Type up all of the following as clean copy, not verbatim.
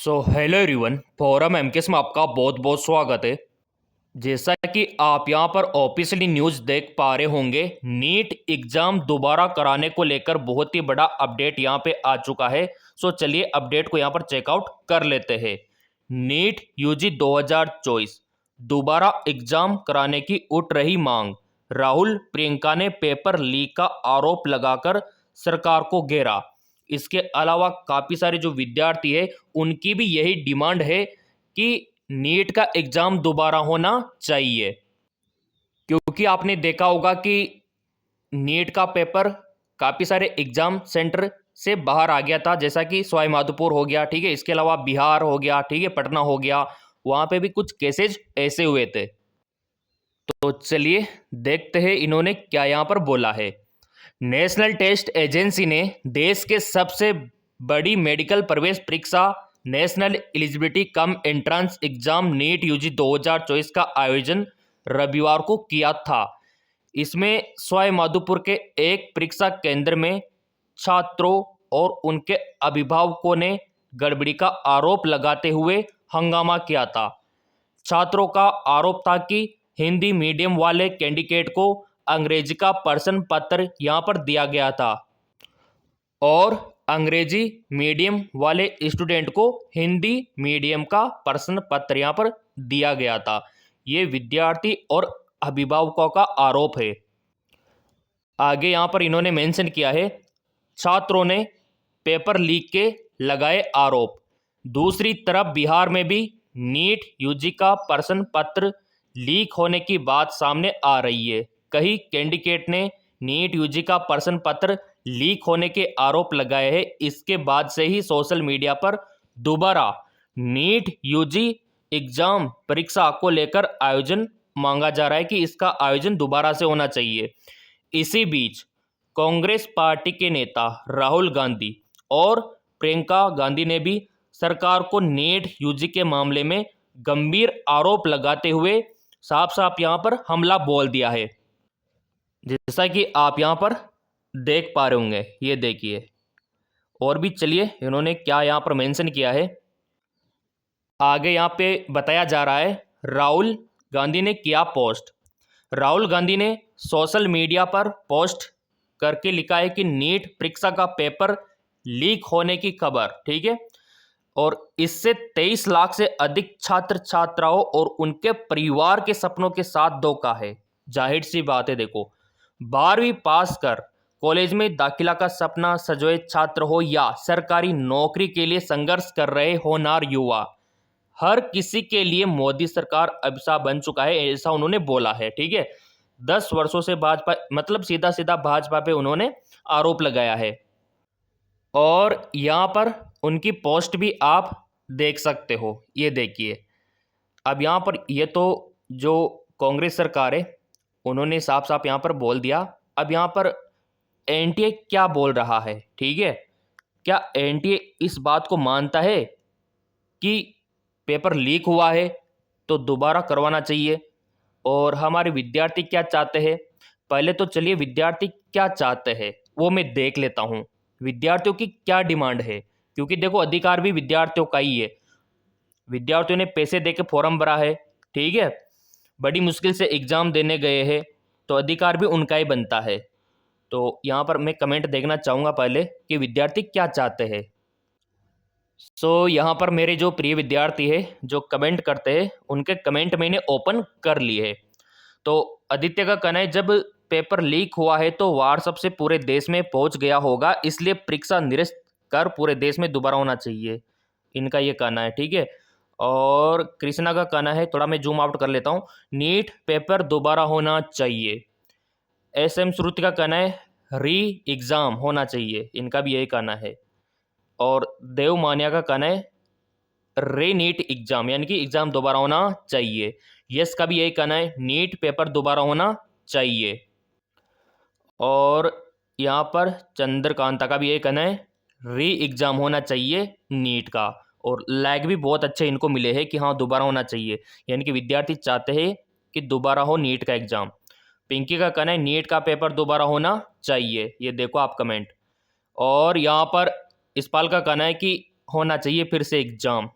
So hello everyone, forum MKS में आपका बहुत बहुत स्वागत है। जैसा कि आप यहाँ पर ऑफिशियली न्यूज़ देख पा रहे होंगे, नीट एग्ज़ाम दोबारा कराने को लेकर बहुत ही बड़ा अपडेट यहाँ पे आ चुका है। सो चलिए अपडेट को यहाँ पर चेकआउट कर लेते हैं। नीट यूजी 2024 दोबारा एग्ज़ाम कराने की उठ रही मांग। राहुल प्रियंका ने पेपर लीक का आरोप लगाकर सरकार को घेरा। इसके अलावा काफ़ी सारे जो विद्यार्थी है उनकी भी यही डिमांड है कि नीट का एग्ज़ाम दोबारा होना चाहिए, क्योंकि आपने देखा होगा कि नीट का पेपर काफ़ी सारे एग्ज़ाम सेंटर से बाहर आ गया था, जैसा कि सवाई माधोपुर हो गया, ठीक है। इसके अलावा बिहार हो गया, ठीक है, पटना हो गया, वहाँ पे भी कुछ केसेज ऐसे हुए थे। तो चलिए देखते हैं इन्होंने क्या यहाँ पर बोला है। नेशनल टेस्ट एजेंसी ने देश के सबसे बड़ी मेडिकल प्रवेश परीक्षा national eligibility cum entrance exam NEET UG 2024 का आयोजन रविवार को किया था। इसमें सवाई माधोपुर के एक परीक्षा केंद्र में छात्रों और उनके अभिभावकों ने गड़बड़ी का आरोप लगाते हुए हंगामा किया था। छात्रों का आरोप था कि हिंदी मीडियम वाले कैंडिडेट को अंग्रेजी का प्रश्न पत्र यहाँ पर दिया गया था और अंग्रेजी मीडियम वाले स्टूडेंट को हिंदी मीडियम का प्रश्न पत्र यहाँ पर दिया गया था। ये विद्यार्थी और अभिभावकों का आरोप है। आगे यहाँ पर इन्होंने मेंशन किया है, छात्रों ने पेपर लीक के लगाए आरोप। दूसरी तरफ बिहार में भी नीट यूजी का प्रश्न पत्र लीक होने की बात सामने आ रही है। कई कैंडिडेट ने नीट यूजी का प्रश्न पत्र लीक होने के आरोप लगाए हैं। इसके बाद से ही सोशल मीडिया पर दोबारा नीट यूजी एग्जाम परीक्षा को लेकर आयोजन मांगा जा रहा है कि इसका आयोजन दोबारा से होना चाहिए। इसी बीच कांग्रेस पार्टी के नेता राहुल गांधी और प्रियंका गांधी ने भी सरकार को नीट यूजी के मामले में गंभीर आरोप लगाते हुए साफ साफ यहाँ पर हमला बोल दिया है। जैसा कि आप यहाँ पर देख पा रहे होंगे, ये देखिए। और भी चलिए इन्होंने क्या यहाँ पर मेंशन किया है, आगे यहाँ पे बताया जा रहा है। राहुल गांधी ने किया पोस्ट। राहुल गांधी ने सोशल मीडिया पर पोस्ट करके लिखा है कि नीट परीक्षा का पेपर लीक होने की खबर, ठीक है, और इससे 23 लाख से अधिक छात्र छात्राओं और उनके परिवार के सपनों के साथ धोखा है। जाहिर सी बात है, देखो 12वीं पास कर कॉलेज में दाखिला का सपना सजोए छात्र हो या सरकारी नौकरी के लिए संघर्ष कर रहे होनहार युवा, हर किसी के लिए मोदी सरकार अभिशाप बन चुका है, ऐसा उन्होंने बोला है, ठीक है। 10 वर्षों से भाजपा, मतलब सीधा सीधा भाजपा पे उन्होंने आरोप लगाया है। और यहाँ पर उनकी पोस्ट भी आप देख सकते हो, ये देखिए। अब यहाँ पर ये तो जो कांग्रेस सरकार है उन्होंने साफ साफ यहाँ पर बोल दिया। अब यहाँ पर एनटीए क्या बोल रहा है, ठीक है। क्या एनटीए इस बात को मानता है कि पेपर लीक हुआ है तो दोबारा करवाना चाहिए? और हमारे विद्यार्थी क्या चाहते हैं? पहले तो चलिए विद्यार्थी क्या चाहते हैं वो मैं देख लेता हूँ। विद्यार्थियों की क्या डिमांड है, क्योंकि देखो अधिकार भी विद्यार्थियों का ही है। विद्यार्थियों ने पैसे दे के फॉर्म भरा है, ठीक है, बड़ी मुश्किल से एग्ज़ाम देने गए हैं, तो अधिकार भी उनका ही बनता है। तो यहाँ पर मैं कमेंट देखना चाहूँगा पहले कि विद्यार्थी क्या चाहते हैं। सो यहाँ पर मेरे जो प्रिय विद्यार्थी है जो कमेंट करते हैं उनके कमेंट मैंने ओपन कर लिए है। तो आदित्य का कहना है, जब पेपर लीक हुआ है तो व्हाट्सएप से पूरे देश में पहुंच गया होगा, इसलिए परीक्षा निरस्त कर पूरे देश में दोबारा होना चाहिए, इनका ये कहना है, ठीक है। और कृष्णा का कहना है, थोड़ा मैं जूम आउट कर लेता हूँ, नीट पेपर दोबारा होना चाहिए। एस एम श्रुति का कहना है री एग्ज़ाम होना चाहिए, इनका भी यही कहना है। और देव मानिया का कहना है रे नीट एग्ज़ाम, यानी कि एग्ज़ाम दोबारा होना चाहिए। यस का भी यही कहना है नीट पेपर दोबारा होना चाहिए। और यहाँ पर चंद्रकांता का भी यही कहना है री एग्ज़ाम होना चाहिए नीट का। और लाइक भी बहुत अच्छे इनको मिले हैं कि हाँ दोबारा होना चाहिए, यानी कि विद्यार्थी चाहते हैं कि दोबारा हो नीट का एग्ज़ाम। पिंकी का कहना है नीट का पेपर दोबारा होना चाहिए, ये देखो आप कमेंट। और यहाँ पर इस्पाल का कहना है कि होना चाहिए फिर से एग्ज़ाम।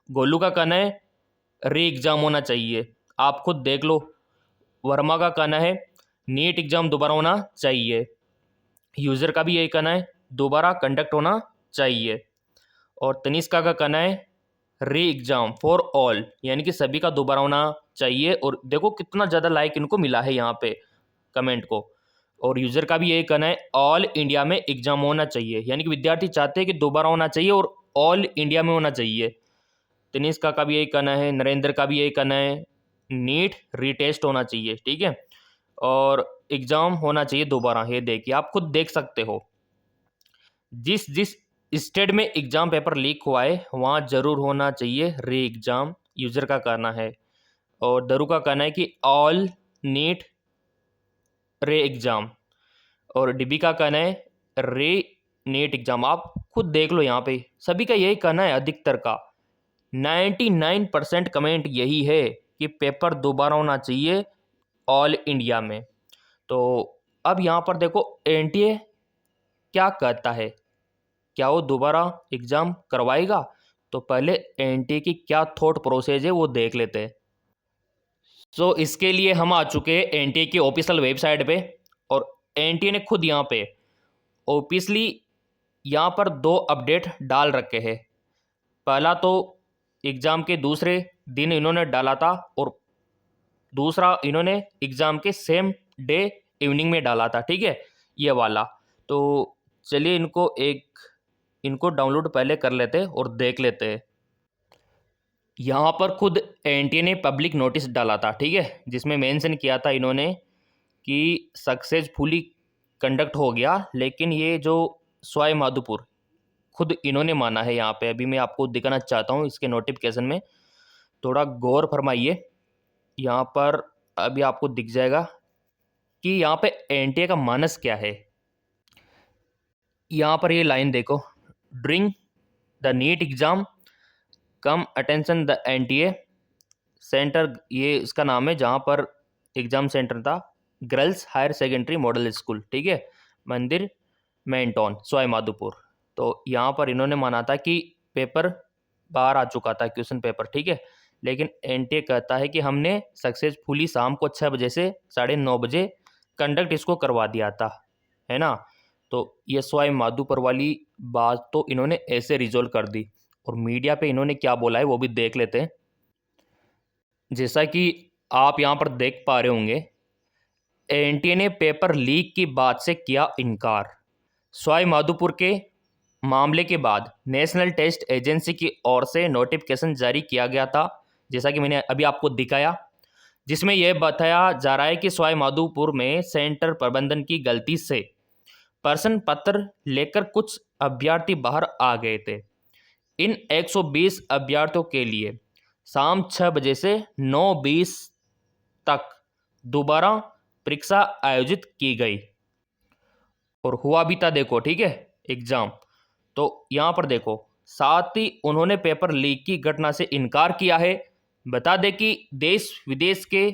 गोलू का कहना है री एग्ज़ाम होना चाहिए, आप खुद देख लो। वर्मा का कहना है नीट एग्ज़ाम दोबारा होना चाहिए। यूज़र का भी यही कहना है दोबारा कंडक्ट होना चाहिए। और तनिष्का का कहना है री एग्ज़ाम फॉर ऑल, यानी कि सभी का दोबारा होना चाहिए। और देखो कितना ज़्यादा लाइक इनको मिला है यहाँ पे कमेंट को। और यूज़र का भी यही कहना है ऑल इंडिया में एग्ज़ाम होना चाहिए, यानी कि विद्यार्थी चाहते हैं कि दोबारा होना चाहिए और ऑल इंडिया में होना चाहिए। तनिष्का का भी यही कहना है, नरेंद्र का भी यही कहना है नीट रीटेस्ट होना चाहिए, ठीक है, और एग्ज़ाम होना चाहिए दोबारा। ये देखिए आप खुद देख सकते हो, जिस जिस स्टेट में एग्ज़ाम पेपर लीक हुआ है वहाँ ज़रूर होना चाहिए री एग्ज़ाम, यूज़र का कहना है। और दरू का कहना है कि ऑल नीट रे एग्ज़ाम। और डीबी का कहना है रे नीट एग्ज़ाम। आप खुद देख लो, यहाँ पे सभी का यही कहना है, अधिकतर का 99% कमेंट यही है कि पेपर दोबारा होना चाहिए ऑल इंडिया में। तो अब यहाँ पर देखो एनटीए क्या कहता है, क्या वो दोबारा एग्ज़ाम करवाएगा? तो पहले एनटीए की क्या थॉट प्रोसेस है वो देख लेते हैं। सो इसके लिए हम आ चुके हैं एनटीए की ऑफिशियल वेबसाइट पे। और एनटीए ने खुद यहाँ पे ऑफिशियली यहाँ पर दो अपडेट डाल रखे हैं। पहला तो एग्ज़ाम के दूसरे दिन इन्होंने डाला था, और दूसरा इन्होंने एग्ज़ाम के सेम डे इवनिंग में डाला था, ठीक है, ये वाला। तो चलिए इनको डाउनलोड पहले कर लेते हैं और देख लेते हैं। यहाँ पर खुद एनटीए ने पब्लिक नोटिस डाला था, ठीक है, जिसमें मेंशन किया था इन्होंने कि सक्सेसफुली कंडक्ट हो गया। लेकिन ये जो सवाई माधोपुर खुद इन्होंने माना है, यहाँ पे अभी मैं आपको दिखाना चाहता हूँ इसके नोटिफिकेशन में, थोड़ा गौर फरमाइए। यहाँ पर अभी आपको दिख जाएगा कि यहाँ पे एनटीए का मानस क्या है। यहाँ पर ये लाइन देखो, during the NEET exam come attention the NTA centre, ये इसका नाम है जहाँ पर एग्ज़ाम सेंटर था, girls higher secondary model school, ठीक है, मंदिर मेंटोन सवाई माधोपुर। तो यहाँ पर इन्होंने माना था कि पेपर बाहर आ चुका था, क्वेश्चन पेपर, ठीक है, लेकिन एनटीए कहता है कि हमने सक्सेसफुली शाम को 6 बजे से 9:30 बजे कंडक्ट इसको करवा दिया था, है ना। तो ये सवाई माधोपुर वाली बात तो इन्होंने ऐसे रिजोल्व कर दी। और मीडिया पे इन्होंने क्या बोला है वो भी देख लेते हैं। जैसा कि आप यहाँ पर देख पा रहे होंगे, एनटीए ने पेपर लीक की बात से किया इनकार। सवाई माधोपुर के मामले के बाद नेशनल टेस्ट एजेंसी की ओर से नोटिफिकेशन जारी किया गया था, जैसा कि मैंने अभी आपको दिखाया, जिसमें यह बताया जा रहा है कि सवाई माधोपुर में सेंटर प्रबंधन की गलती से प्रश्न पत्र लेकर कुछ अभ्यर्थी बाहर आ गए थे। इन 120 अभ्यर्थियों के लिए शाम 6 बजे से 9:20 तक दोबारा परीक्षा आयोजित की गई। और हुआ भी था, देखो, ठीक है, एग्ज़ाम। तो यहाँ पर देखो, साथ ही उन्होंने पेपर लीक की घटना से इनकार किया है। बता दें कि देश विदेश के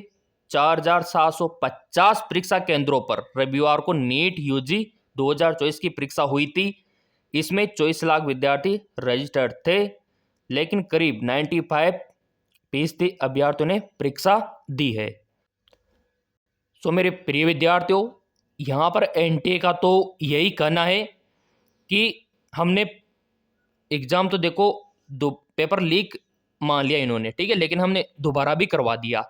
4,750 परीक्षा केंद्रों पर रविवार को नीट यूजी 2024 की परीक्षा हुई थी। इसमें 24 लाख विद्यार्थी रजिस्टर्ड थे, लेकिन करीब 95% अभ्यर्थियों ने परीक्षा दी है। सो मेरे प्रिय विद्यार्थियों, यहाँ पर एनटीए का तो यही कहना है कि हमने एग्ज़ाम तो देखो दो पेपर लीक मान लिया इन्होंने, ठीक है, लेकिन हमने दोबारा भी करवा दिया।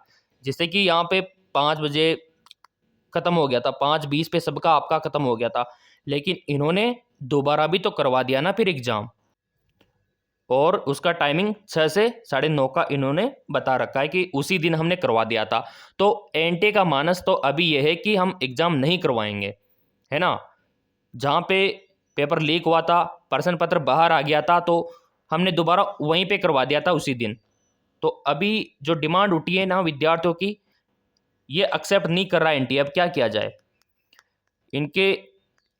जैसे कि यहाँ पे 5 बजे ख़त्म हो गया था, 5:20 पे सबका आपका ख़त्म हो गया था, लेकिन इन्होंने दोबारा भी तो करवा दिया ना फिर एग्ज़ाम। और उसका टाइमिंग 6 से 9:30 का इन्होंने बता रखा है कि उसी दिन हमने करवा दिया था। तो एनटीए का मानस तो अभी यह है कि हम एग्ज़ाम नहीं करवाएंगे, है ना। जहाँ पे पेपर लीक हुआ था, प्रश्न पत्र बाहर आ गया था, तो हमने दोबारा वहीं पे करवा दिया था उसी दिन। तो अभी जो डिमांड उठी है ना विद्यार्थियों की, ये एक्सेप्ट नहीं कर रहा है एनटीए। अब क्या किया जाए? इनके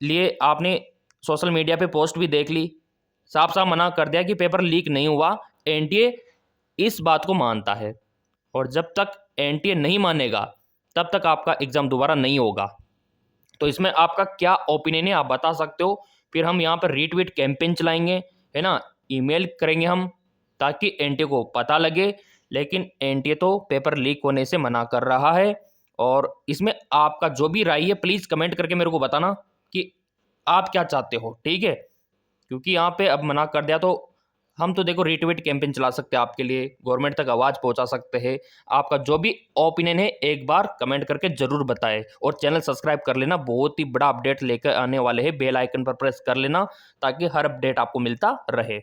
लिए आपने सोशल मीडिया पे पोस्ट भी देख ली, साफ साफ मना कर दिया कि पेपर लीक नहीं हुआ। एनटीए इस बात को मानता है, और जब तक एनटीए नहीं मानेगा तब तक आपका एग्ज़ाम दोबारा नहीं होगा। तो इसमें आपका क्या ओपिनियन है, आप बता सकते हो। फिर हम यहाँ पर रीट्वीट कैंपेन चलाएंगे, है ना। ईमेल करेंगे हम, ताकि एनटीए को पता लगे। लेकिन एनटीए तो पेपर लीक होने से मना कर रहा है। और इसमें आपका जो भी राय है प्लीज़ कमेंट करके मेरे को बताना कि आप क्या चाहते हो, ठीक है। क्योंकि यहाँ पे अब मना कर दिया तो हम तो देखो रीट्वीट कैंपेन चला सकते हैं आपके लिए, गवर्नमेंट तक आवाज़ पहुँचा सकते हैं। आपका जो भी ओपिनियन है एक बार कमेंट करके ज़रूर बताएं, और चैनल सब्सक्राइब कर लेना, बहुत ही बड़ा अपडेट लेकर आने वाले हैं। बेल आइकन पर प्रेस कर लेना ताकि हर अपडेट आपको मिलता रहे।